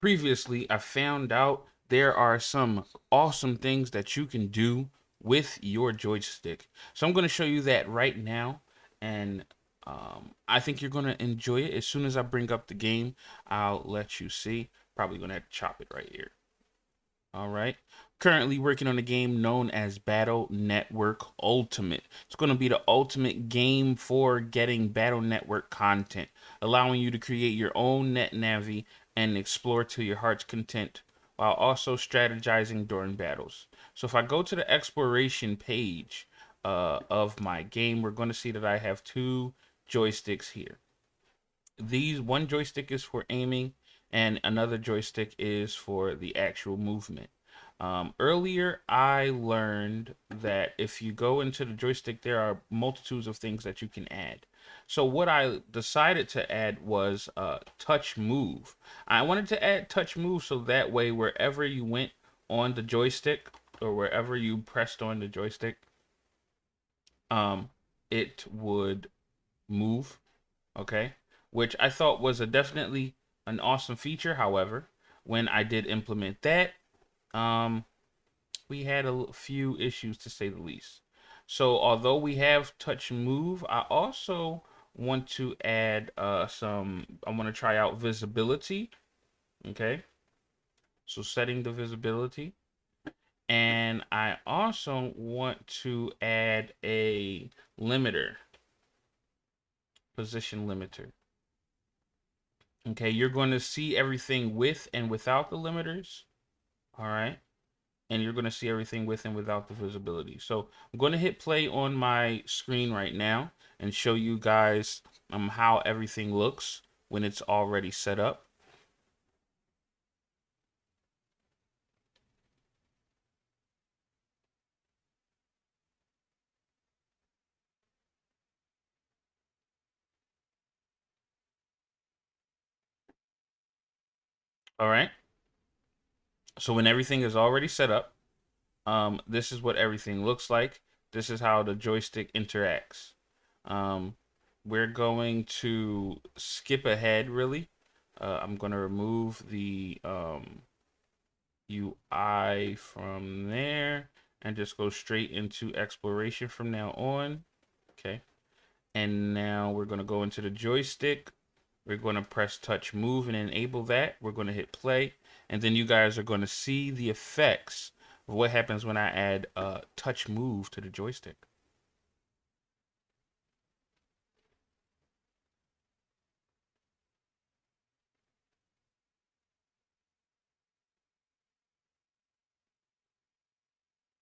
previously, I found out there are some awesome things that you can do with your joystick. So I'm going to show you that right now, and I think you're going to enjoy it. As soon as I bring up the game, I'll let you see. Probably going to have to chop it right here. All right. Currently working on a game known as Battle Network Ultimate. It's going to be the ultimate game for getting Battle Network content, allowing you to create your own net navi and explore to your heart's content while also strategizing during battles. So if I go to the exploration page of my game, we're going to see that I have two joysticks here. These one joystick is for aiming and another joystick is for the actual movement. Earlier, I learned that if you go into the joystick, there are multitudes of things that you can add. So what I decided to add was touch move. I wanted to add touch move so that way wherever you went on the joystick or wherever you pressed on the joystick, um, it would move. Okay, which I thought was a definitely an awesome feature. However, when I did implement that, um, we had a few issues to say the least. So although we have touch move, I also want to add some. I want to try out visibility. Okay, so setting the visibility, and I also want to add a limiter, position limiter. Okay, you're going to see everything with and without the limiters. All right. And you're going to see everything with and without the visibility. So I'm going to hit play on my screen right now and show you guys how everything looks when it's already set up. All right. So when everything is already set up, this is what everything looks like. This is how the joystick interacts. Um, we're going to skip ahead really. I'm going to remove the UI from there and just go straight into exploration from now on. Okay. And now we're going to go into the joystick. We're going to press touch move and enable that. We're going to hit play. And then you guys are going to see the effects of what happens when I add touch move to the joystick.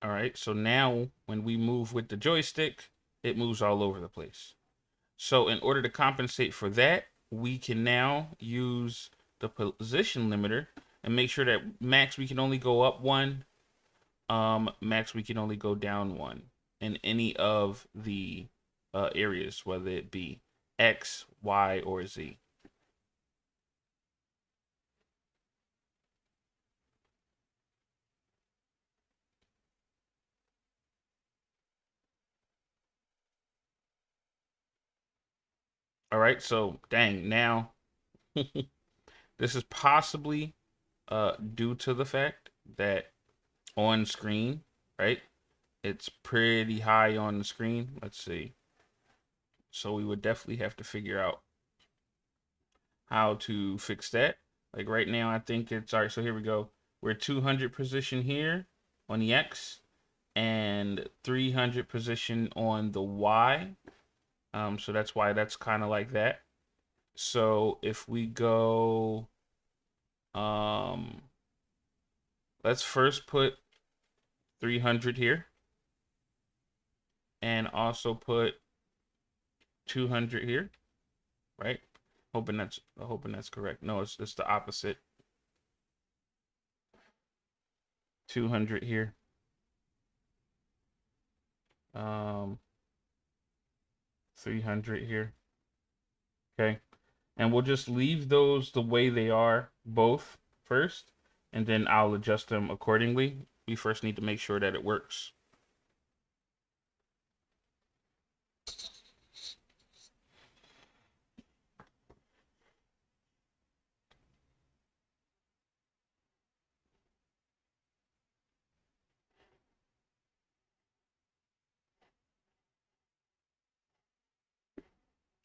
All right. So now when we move with the joystick, it moves all over the place. So in order to compensate for that, we can now use the position limiter and make sure that max we can only go up one, max we can only go down one in any of the areas, whether it be X, Y, or Z. All right, so dang, now this is possibly due to the fact that on screen, right? It's pretty high on the screen. Let's see. So we would definitely have to figure out how to fix that. Like right now, I think it's all right. So here we go. We're 200 position here on the X and 300 position on the Y. So that's why that's kind of like that. So if we go, um, let's first put 300 here and also put 200 here, right? Hoping that's correct. No, it's the opposite. 200 here. Um, 300 here. Okay. And we'll just leave those the way they are both first, and then I'll adjust them accordingly. We first need to make sure that it works.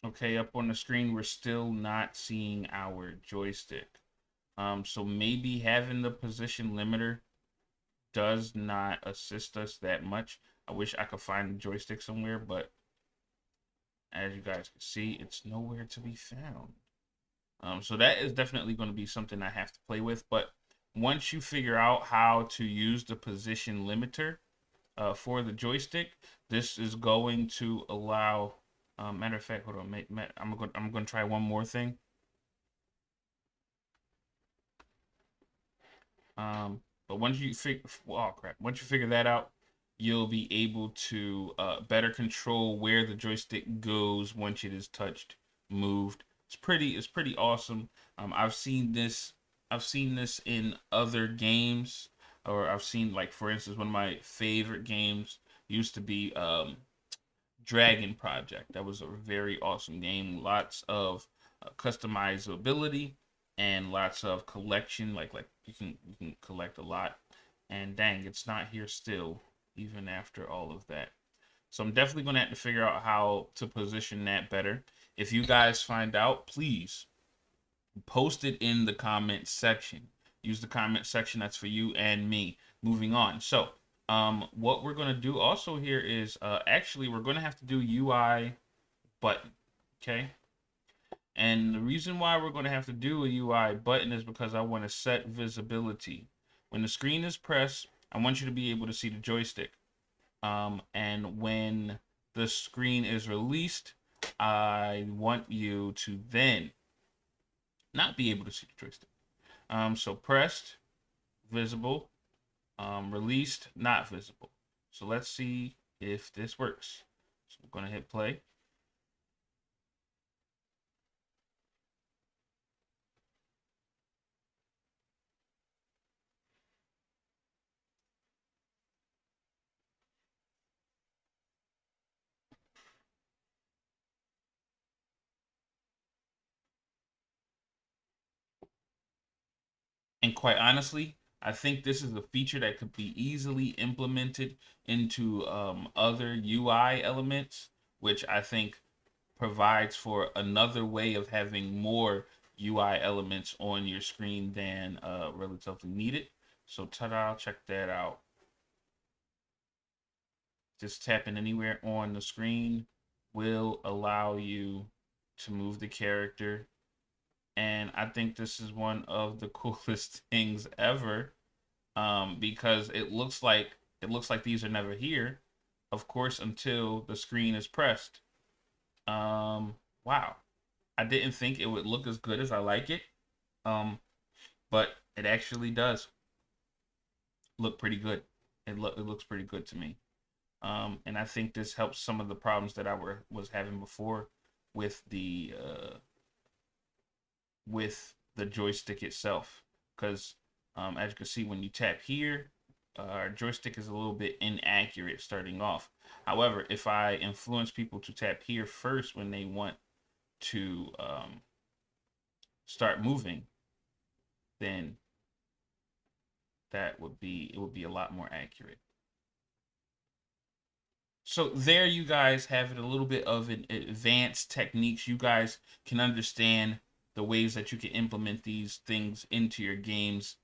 Okay, up on the screen, we're still not seeing our joystick. So maybe having the position limiter does not assist us that much. I wish I could find the joystick somewhere, but as you guys can see, it's nowhere to be found. So that is definitely going to be something I have to play with. But once you figure out how to use the position limiter for the joystick, this is going to allow. Matter of fact, hold on, I'm going to try one more thing. But once you figure, oh crap, once you figure that out, you'll be able to better control where the joystick goes once it is touched, moved. It's pretty awesome. I've seen this in other games, or I've seen, like, for instance, one of my favorite games used to be Dragon Project. That was a very awesome game. Lots of customizability and lots of collection. Like you can collect a lot. And dang, it's not here still, even after all of that. So I'm definitely gonna have to figure out how to position that better. If you guys find out, please post it in the comment section. Use the comment section. That's for you and me. Moving on. So, what we're gonna do also here is actually we're gonna have to do UI button. Okay. And the reason why we're gonna have to do a UI button is because I want to set visibility. When the screen is pressed, I want you to be able to see the joystick. And when the screen is released, I want you to then not be able to see the joystick. So pressed, visible, released, not visible. So let's see if this works. So I'm gonna hit play. And quite honestly, I think this is a feature that could be easily implemented into other UI elements, which I think provides for another way of having more UI elements on your screen than relatively needed. So ta-da, check that out. Just tapping anywhere on the screen will allow you to move the character. And I think this is one of the coolest things ever, because it looks like these are never here, of course, until the screen is pressed. Wow, I didn't think it would look as good as I like it, um, but it actually does look pretty good. It looks pretty good to me. And I think this helps some of the problems that was having before with the joystick itself, because as you can see, when you tap here, our joystick is a little bit inaccurate starting off. However, if I influence people to tap here first when they want to start moving, then it would be a lot more accurate. So there you guys have it, a little bit of an advanced techniques. You guys can understand the ways that you can implement these things into your games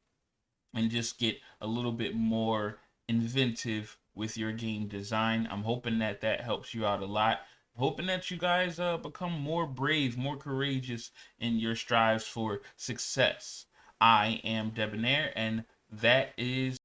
and just get a little bit more inventive with your game design. I'm hoping that that helps you out a lot. I'm hoping that you guys become more brave, more courageous in your strives for success. I am Debonair, and that is